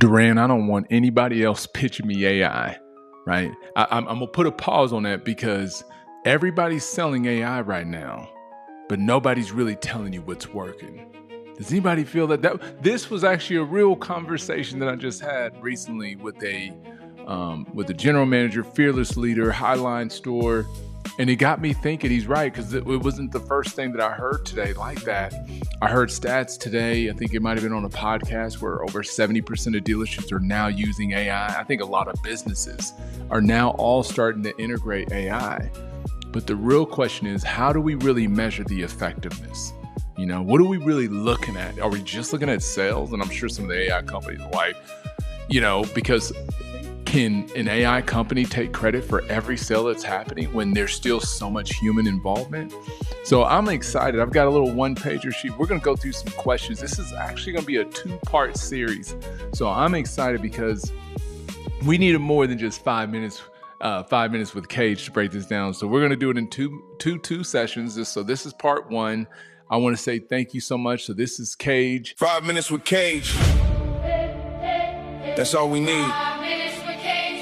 Durran, I don't want anybody else pitching me AI, right? I'm going to put a pause on that because everybody's selling AI right now, but nobody's really telling you what's working. Does anybody feel that this was actually a real conversation that I just had recently with a general manager, fearless leader, Highline store, and it got me thinking. He's right, because it wasn't the first thing that I heard today like that. I heard stats today. I think it might have been on a podcast where over 70% of dealerships are now using AI. I think a lot of businesses are now all starting to integrate AI. But the real question is, how do we really measure the effectiveness? You know, what are we really looking at? Are we just looking at sales? And I'm sure some of the AI companies are like, you know, because can an AI company take credit for every sale that's happening when there's still so much human involvement? So I'm excited. I've got a little one-pager sheet. We're going to go through some questions. This is actually going to be a 2-part series. So I'm excited because we needed more than just 5 minutes. 5 minutes with Cage to break this down. So we're going to do it in two sessions. So this is part 1. I want to say thank you so much. So this is Cage. 5 minutes with Cage. That's all we need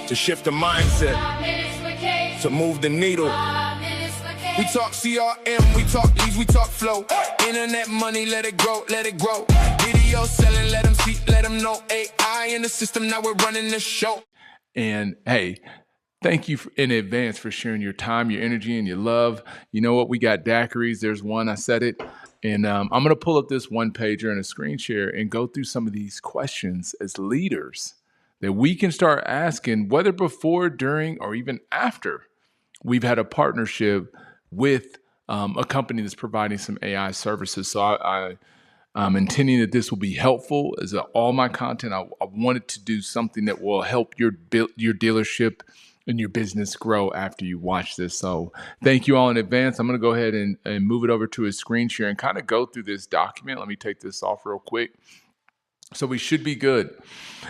to shift the mindset, to move the needle. We talk CRM, we talk leads, we talk flow. Internet money, let it grow, let it grow. Video selling, let them see, let them know. AI in the system, now we're running the show. And hey, thank you in advance for sharing your time, your energy, and your love. You know what? We got daiquiris. There's one. I said it. And I'm going to pull up this one-pager and a screen share and go through some of these questions as leaders that we can start asking, whether before, during, or even after we've had a partnership with a company that's providing some AI services. So I'm intending that this will be helpful. As all my content, I wanted to do something that will help your dealership and your business grow after you watch this. So thank you all in advance. I'm going to go ahead and move it over to a screen share and kind of go through this document. Let me take this off real quick. So we should be good.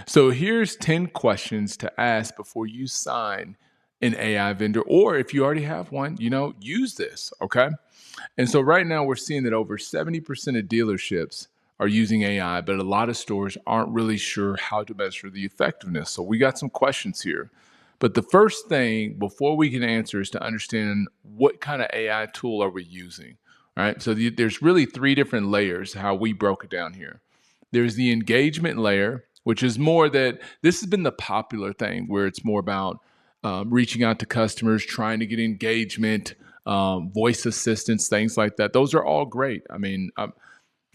So here's 10 questions to ask before you sign an AI vendor, or if you already have one, you know, use this, okay? And so right now we're seeing that over 70% of dealerships are using AI, but a lot of stores aren't really sure how to measure the effectiveness. So we got some questions here. But the first thing before we can answer is to understand what kind of AI tool are we using, right? So there's really 3 different layers, how we broke it down here. There's the engagement layer, which is more that this has been the popular thing where it's more about reaching out to customers, trying to get engagement, voice assistance, things like that. Those are all great. I mean,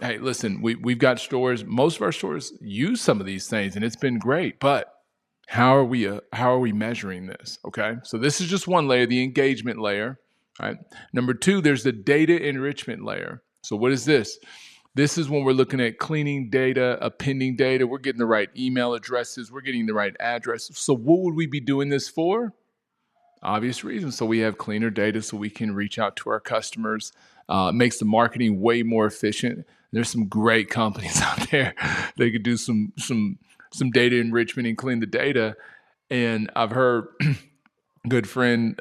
hey, listen, we've got stores. Most of our stores use some of these things, and it's been great. But how are we measuring this? Okay, so this is just one layer, the engagement layer. Right. Number 2, there's the data enrichment layer. So what is this? This is when we're looking at cleaning data, appending data. We're getting the right email addresses. We're getting the right addresses. So what would we be doing this for? Obvious reasons. So we have cleaner data so we can reach out to our customers. Makes the marketing way more efficient. There's some great companies out there. They could do some data enrichment and clean the data. And I've heard good friend,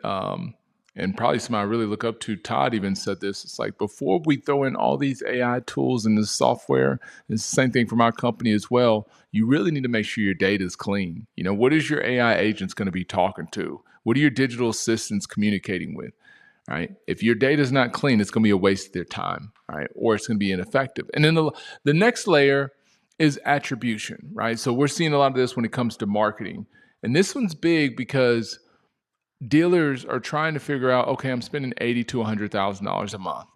and probably somebody I really look up to, Todd, even said this. It's like, before we throw in all these AI tools and this software, it's the same thing for my company as well. You really need to make sure your data is clean. You know, what is your AI agents going to be talking to? What are your digital assistants communicating with? Right? If your data is not clean, it's going to be a waste of their time, right? Or it's going to be ineffective. And then the next layer is attribution, right? So we're seeing a lot of this when it comes to marketing. And this one's big because dealers are trying to figure out, okay, I'm spending $80,000 to $100,000 a month.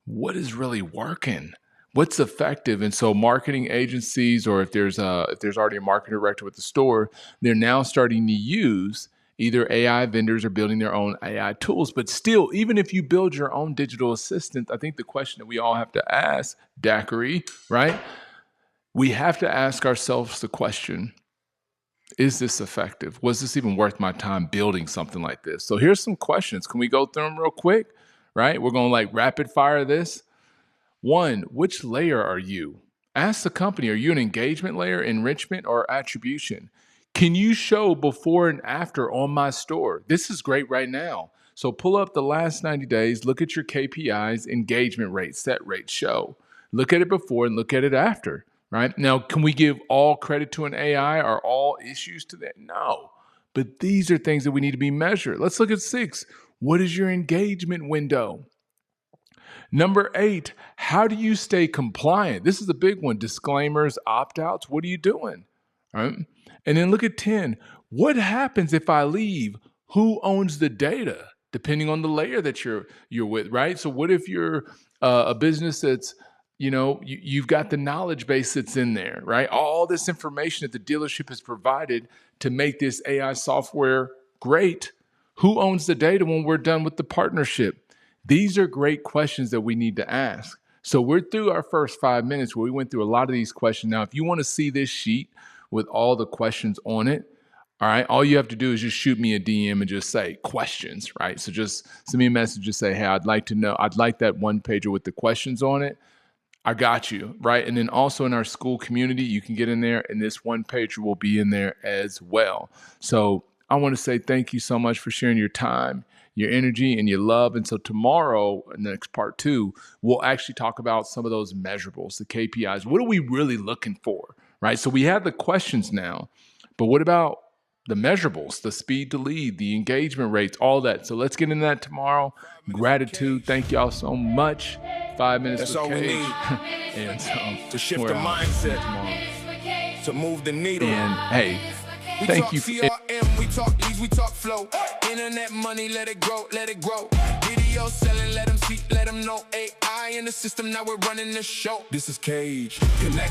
What is really working? What's effective? And so marketing agencies, or if there's already a marketing director with the store, they're now starting to use either AI vendors or building their own AI tools. But still, even if you build your own digital assistant, I think the question that we all have to ask, daiquiri, right? We have to ask ourselves the question, is this effective? Was this even worth my time building something like this? So here's some questions. Can we go through them real quick? Right? We're going to like rapid fire this. 1, which layer are you? Ask the company, are you an engagement layer, enrichment, or attribution? Can you show before and after on my store? This is great right now. So pull up the last 90 days, look at your KPIs, engagement rate, set rate, show. Look at it before and look at it after. right? Now, can we give all credit to an AI or all issues to that? No. But these are things that we need to be measured. Let's look at 6. What is your engagement window? Number 8, how do you stay compliant? This is a big one. Disclaimers, opt-outs. What are you doing? Right? And then look at 10. What happens if I leave? Who owns the data? Depending on the layer that you're with, right? So what if you're a business that's, you've got the knowledge base that's in there, right? All this information that the dealership has provided to make this AI software great. Who owns the data when we're done with the partnership? These are great questions that we need to ask. So we're through our first 5 minutes where we went through a lot of these questions. Now, if you want to see this sheet with all the questions on it, all right, all you have to do is just shoot me a DM and just say questions, right? So just send me a message, just say, hey, I'd like to know, I'd like that one pager with the questions on it. I got you, right? And then also in our school community, you can get in there and this one pager will be in there as well. So I want to say thank you so much for sharing your time, your energy, and your love. And so tomorrow, in the next part 2, we'll actually talk about some of those measurables, the KPIs. What are we really looking for, right? So we have the questions now, but what about the measurables, the speed to lead, the engagement rates, all that. So let's get into that tomorrow. Gratitude. Thank y'all so much. 5 minutes. That's all we need. And so to shift the mindset tomorrow, to move the needle. And hey, thank you. CRM, we talk leads, we talk flow. Internet money, let it grow, let it grow. Video selling, let them see, let them know. AI in the system, now we're running the show. This is Cage. Connect.